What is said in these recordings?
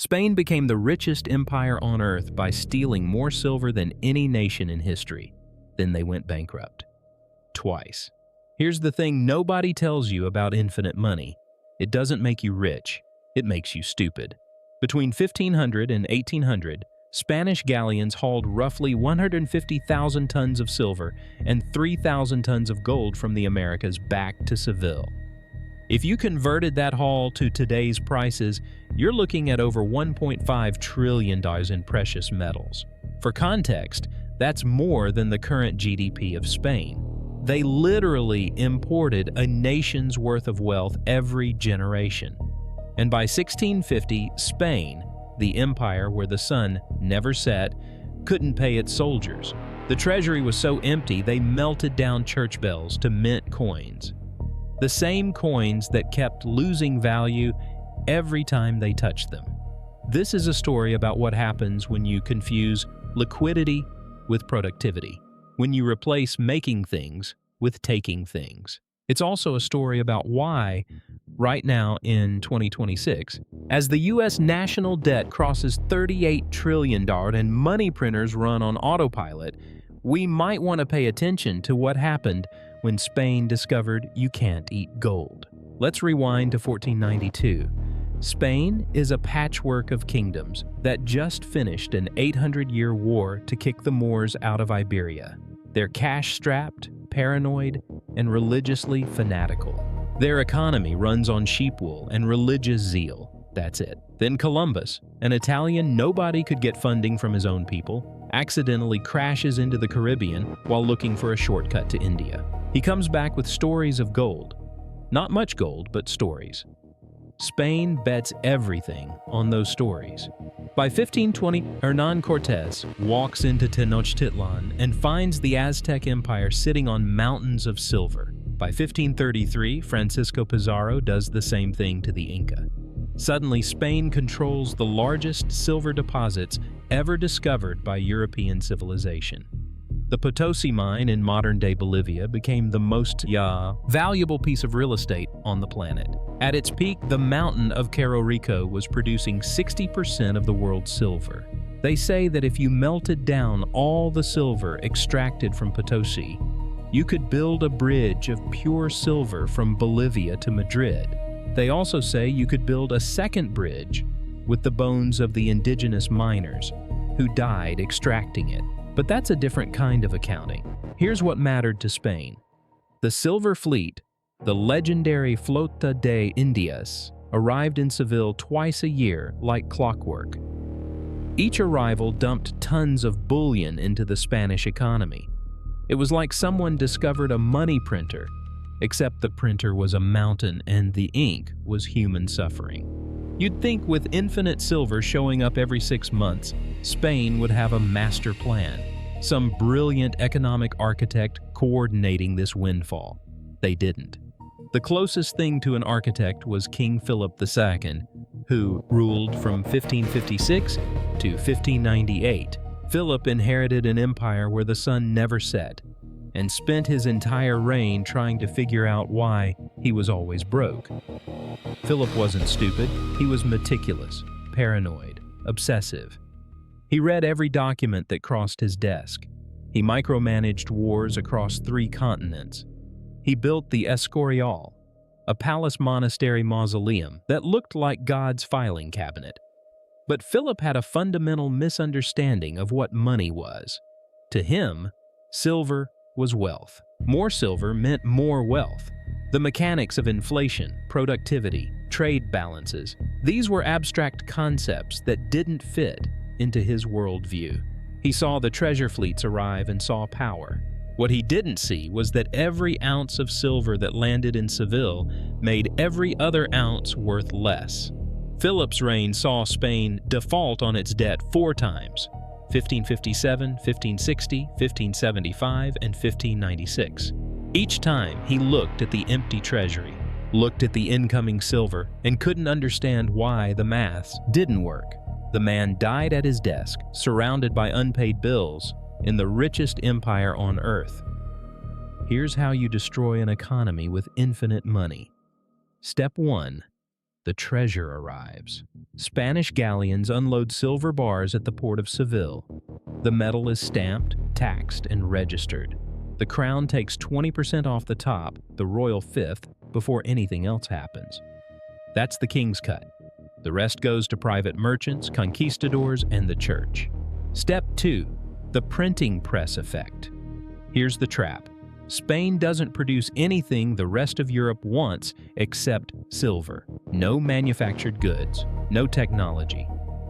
Spain became the richest empire on earth by stealing more silver than any nation in history. Then they went bankrupt. Twice. Here's the thing nobody tells you about infinite money. It doesn't make you rich, it makes you stupid. Between 1500 and 1800, Spanish galleons hauled roughly 150,000 tons of silver and 3,000 tons of gold from the Americas back to Seville. If you converted that haul to today's prices, you're looking at over $1.5 trillion in precious metals. For context, that's more than the current GDP of Spain. They literally imported a nation's worth of wealth every generation. And by 1650, Spain, the empire where the sun never set, couldn't pay its soldiers. The treasury was so empty they melted down church bells to mint coins. The same coins that kept losing value every time they touched them. This is a story about what happens when you confuse liquidity with productivity, when you replace making things with taking things. It's also a story about why, right now in 2026, as the U.S. national debt crosses $38 trillion and money printers run on autopilot, we might want to pay attention to what happened when Spain discovered you can't eat gold. Let's rewind to 1492. Spain is a patchwork of kingdoms that just finished an 800-year war to kick the Moors out of Iberia. They're cash-strapped, paranoid, and religiously fanatical. Their economy runs on sheep wool and religious zeal. That's it. Then Columbus, an Italian nobody could get funding from his own people, accidentally crashes into the Caribbean while looking for a shortcut to India. He comes back with stories of gold. Not much gold, but stories. Spain bets everything on those stories. By 1520, Hernán Cortés walks into Tenochtitlan and finds the Aztec Empire sitting on mountains of silver. By 1533, Francisco Pizarro does the same thing to the Inca. Suddenly, Spain controls the largest silver deposits ever discovered by European civilization. The Potosi mine in modern-day Bolivia became the most valuable piece of real estate on the planet. At its peak, the mountain of Cerro Rico was producing 60% of the world's silver. They say that if you melted down all the silver extracted from Potosi, you could build a bridge of pure silver from Bolivia to Madrid. They also say you could build a second bridge with the bones of the indigenous miners who died extracting it. But that's a different kind of accounting. Here's what mattered to Spain. The Silver Fleet, the legendary Flota de Indias, arrived in Seville twice a year like clockwork. Each arrival dumped tons of bullion into the Spanish economy. It was like someone discovered a money printer, except the printer was a mountain and the ink was human suffering. You'd think with infinite silver showing up every 6 months, Spain would have a master plan, some brilliant economic architect coordinating this windfall. They didn't. The closest thing to an architect was King Philip II, who ruled from 1556 to 1598. Philip inherited an empire where the sun never set, and spent his entire reign trying to figure out why he was always broke. Philip wasn't stupid, he was meticulous, paranoid, obsessive. He read every document that crossed his desk. He micromanaged wars across 3 continents. He built the Escorial, a palace monastery mausoleum that looked like God's filing cabinet. But Philip had a fundamental misunderstanding of what money was. To him, silver was wealth. More silver meant more wealth. The mechanics of inflation, productivity, trade balances, these were abstract concepts that didn't fit into his worldview. He saw the treasure fleets arrive and saw power. What he didn't see was that every ounce of silver that landed in Seville made every other ounce worth less. Philip's reign saw Spain default on its debt 4 times: 1557, 1560, 1575, and 1596. Each time, he looked at the empty treasury, looked at the incoming silver, and couldn't understand why the maths didn't work. The man died at his desk, surrounded by unpaid bills, in the richest empire on earth. Here's how you destroy an economy with infinite money. Step 1. the treasure arrives. Spanish galleons unload silver bars at the port of Seville. The metal is stamped, taxed, and registered. The crown takes 20% off the top, the royal fifth, before anything else happens. That's the king's cut. The rest goes to private merchants, conquistadors, and the church. Step 2. The printing press effect. Here's the trap. Spain doesn't produce anything the rest of Europe wants except silver. No manufactured goods, no technology.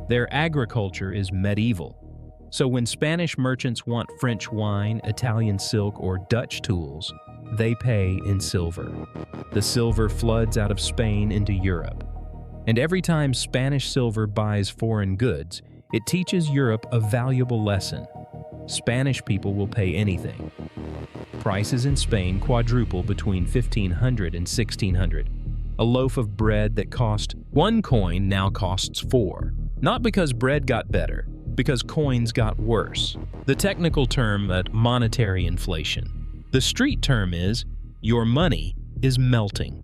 Their agriculture is medieval. So when Spanish merchants want French wine, Italian silk, or Dutch tools, they pay in silver. The silver floods out of Spain into Europe. And every time Spanish silver buys foreign goods, it teaches Europe a valuable lesson. Spanish people will pay anything. Prices in Spain quadruple between 1500 and 1600. A loaf of bread that cost 1 coin now costs 4. Not because bread got better, because coins got worse. The technical term is monetary inflation. The street term is, your money is melting.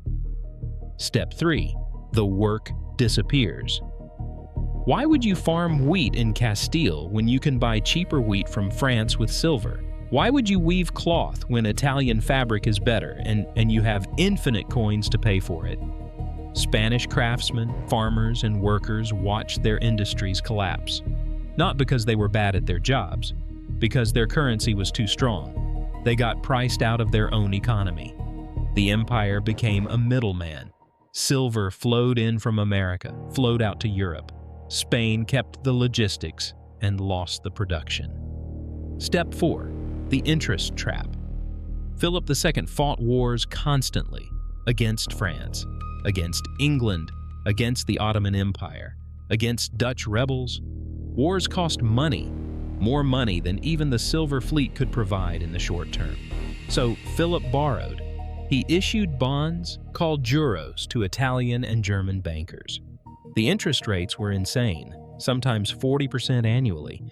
Step 3. The work disappears. Why would you farm wheat in Castile when you can buy cheaper wheat from France with silver? Why would you weave cloth when Italian fabric is better and you have infinite coins to pay for it? Spanish craftsmen, farmers, and workers watched their industries collapse. Not because they were bad at their jobs, because their currency was too strong. They got priced out of their own economy. The empire became a middleman. Silver flowed in from America, flowed out to Europe. Spain kept the logistics and lost the production. Step 4. The interest trap. Philip II fought wars constantly against France, against England, against the Ottoman Empire, against Dutch rebels. Wars cost money, more money than even the Silver Fleet could provide in the short term. So Philip borrowed. He issued bonds called juros to Italian and German bankers. The interest rates were insane, sometimes 40% annually,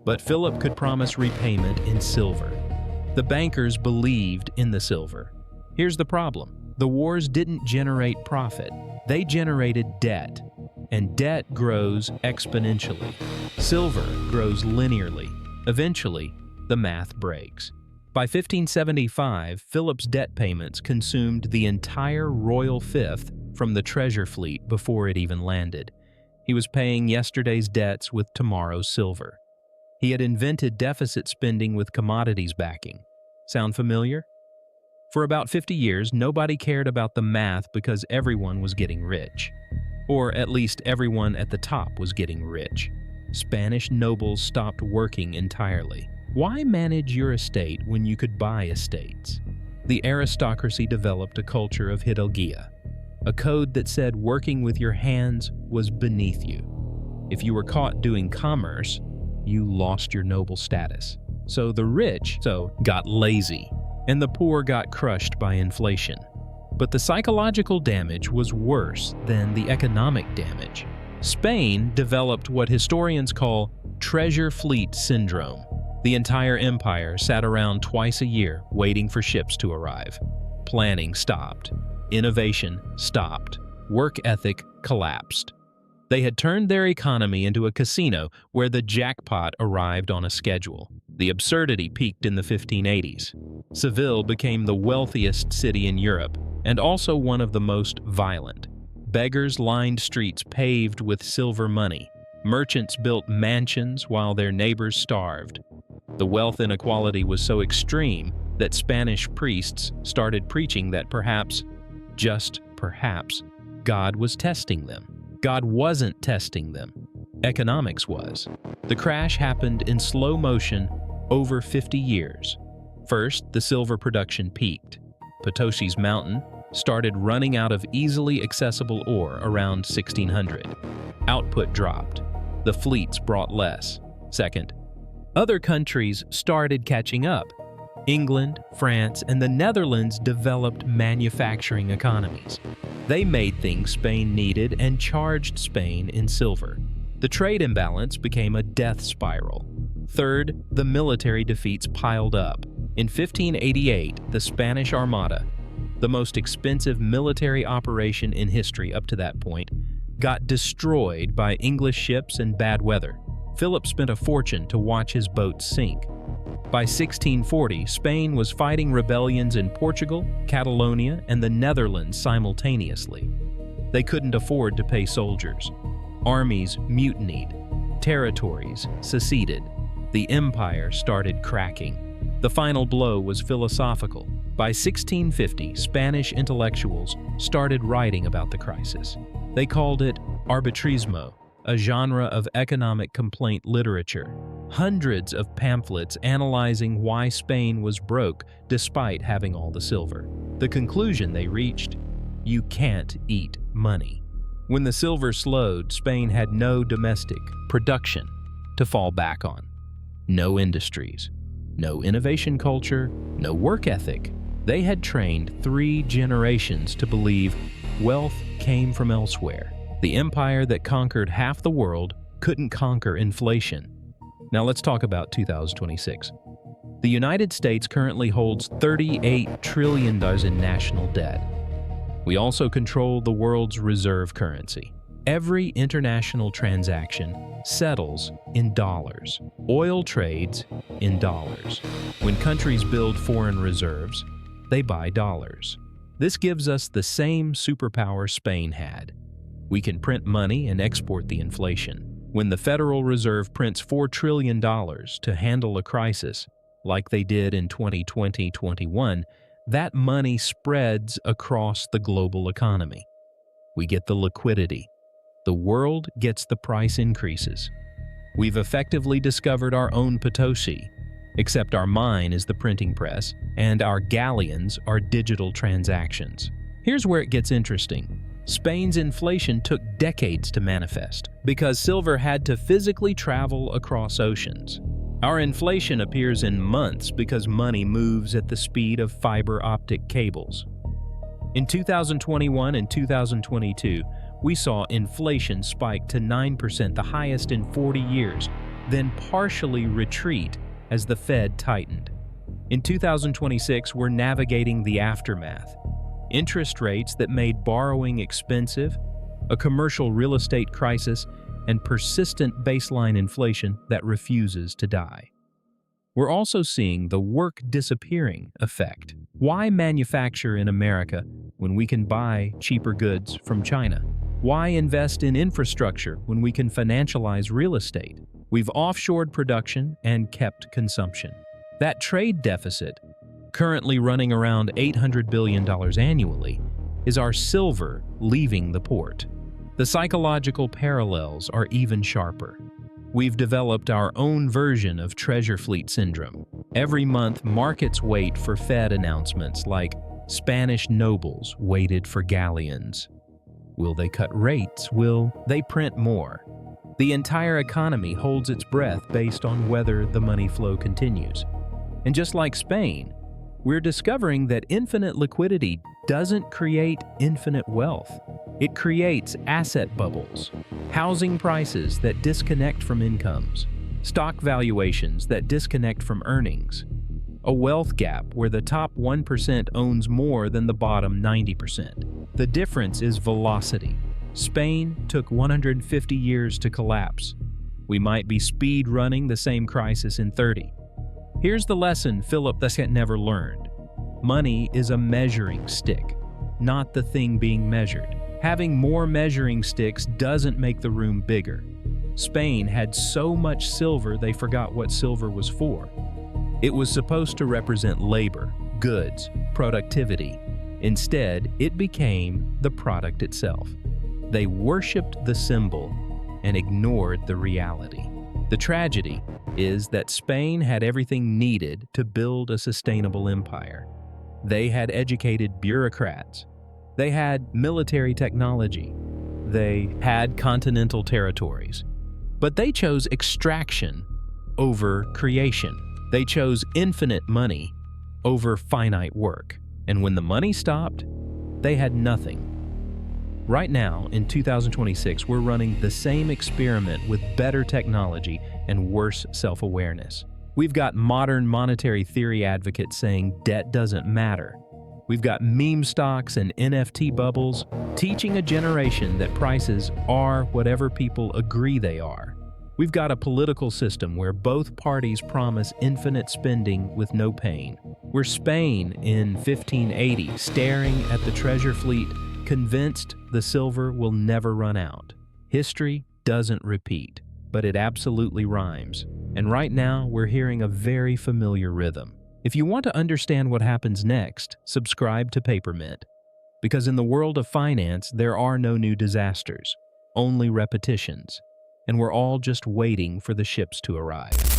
but Philip could promise repayment in silver. The bankers believed in the silver. Here's the problem. The wars didn't generate profit. They generated debt, and debt grows exponentially. Silver grows linearly. Eventually, the math breaks. By 1575, Philip's debt payments consumed the entire royal fifth from the treasure fleet before it even landed. He was paying yesterday's debts with tomorrow's silver. He had invented deficit spending with commodities backing. Sound familiar? For about 50 years, nobody cared about the math because everyone was getting rich. Or at least everyone at the top was getting rich. Spanish nobles stopped working entirely. Why manage your estate when you could buy estates? The aristocracy developed a culture of hidalguía, a code that said working with your hands was beneath you. If you were caught doing commerce, you lost your noble status. So the rich got lazy, and the poor got crushed by inflation. But the psychological damage was worse than the economic damage. Spain developed what historians call treasure fleet syndrome. The entire empire sat around twice a year waiting for ships to arrive. Planning stopped. Innovation stopped. Work ethic collapsed. They had turned their economy into a casino where the jackpot arrived on a schedule. The absurdity peaked in the 1580s. Seville became the wealthiest city in Europe, and also one of the most violent. Beggars lined streets paved with silver money. Merchants built mansions while their neighbors starved. The wealth inequality was so extreme that Spanish priests started preaching that perhaps, just perhaps, God was testing them. God wasn't testing them. Economics was. The crash happened in slow motion over 50 years. First, the silver production peaked. Potosí's mountain started running out of easily accessible ore around 1600. Output dropped. The fleets brought less. Second, other countries started catching up. England, France, and the Netherlands developed manufacturing economies. They made things Spain needed and charged Spain in silver. The trade imbalance became a death spiral. Third, the military defeats piled up. In 1588, the Spanish Armada, the most expensive military operation in history up to that point, got destroyed by English ships and bad weather. Philip spent a fortune to watch his boat sink. By 1640, Spain was fighting rebellions in Portugal, Catalonia, and the Netherlands simultaneously. They couldn't afford to pay soldiers. Armies mutinied. Territories seceded. The empire started cracking. The final blow was philosophical. By 1650, Spanish intellectuals started writing about the crisis. They called it arbitrismo, a genre of economic complaint literature. Hundreds of pamphlets analyzing why Spain was broke despite having all the silver. The conclusion they reached: you can't eat money. When the silver slowed, Spain had no domestic production to fall back on. No industries, no innovation culture, no work ethic. They had trained 3 generations to believe wealth came from elsewhere. The empire that conquered half the world couldn't conquer inflation. Now let's talk about 2026. The United States currently holds $38 trillion in national debt. We also control the world's reserve currency. Every international transaction settles in dollars. Oil trades in dollars. When countries build foreign reserves, they buy dollars. This gives us the same superpower Spain had. We can print money and export the inflation. When the Federal Reserve prints $4 trillion to handle a crisis, like they did in 2020-21, that money spreads across the global economy. We get the liquidity. The world gets the price increases. We've effectively discovered our own Potosi, except our mine is the printing press, and our galleons are digital transactions. Here's where it gets interesting. Spain's inflation took decades to manifest because silver had to physically travel across oceans. Our inflation appears in months because money moves at the speed of fiber optic cables. In 2021 and 2022, we saw inflation spike to 9%, the highest in 40 years, then partially retreat as the Fed tightened. In 2026, we're navigating the aftermath. Interest rates that made borrowing expensive, a commercial real estate crisis, and persistent baseline inflation that refuses to die. We're also seeing the work disappearing effect. Why manufacture in America when we can buy cheaper goods from China? Why invest in infrastructure when we can financialize real estate? We've offshored production and kept consumption. That trade deficit, currently running around $800 billion annually, is our silver leaving the port. The psychological parallels are even sharper. We've developed our own version of treasure fleet syndrome. Every month, markets wait for Fed announcements like Spanish nobles waited for galleons. Will they cut rates? Will they print more? The entire economy holds its breath based on whether the money flow continues. And just like Spain, we're discovering that infinite liquidity doesn't create infinite wealth. It creates asset bubbles, housing prices that disconnect from incomes, stock valuations that disconnect from earnings, a wealth gap where the top 1% owns more than the bottom 90%. The difference is velocity. Spain took 150 years to collapse. We might be speed running the same crisis in 30. Here's the lesson Philip never learned. Money is a measuring stick, not the thing being measured. Having more measuring sticks doesn't make the room bigger. Spain had so much silver they forgot what silver was for. It was supposed to represent labor, goods, productivity. Instead, it became the product itself. They worshipped the symbol and ignored the reality. The tragedy is that Spain had everything needed to build a sustainable empire. They had educated bureaucrats. They had military technology. They had continental territories. But they chose extraction over creation. They chose infinite money over finite work. And when the money stopped, they had nothing. Right now, in 2026, we're running the same experiment with better technology and worse self-awareness. We've got modern monetary theory advocates saying debt doesn't matter. We've got meme stocks and NFT bubbles, teaching a generation that prices are whatever people agree they are. We've got a political system where both parties promise infinite spending with no pain. We're Spain in 1580, staring at the treasure fleet, convinced the silver will never run out. History doesn't repeat, but it absolutely rhymes. And right now, we're hearing a very familiar rhythm. If you want to understand what happens next, subscribe to Papermint. Because in the world of finance, there are no new disasters, only repetitions. And we're all just waiting for the ships to arrive.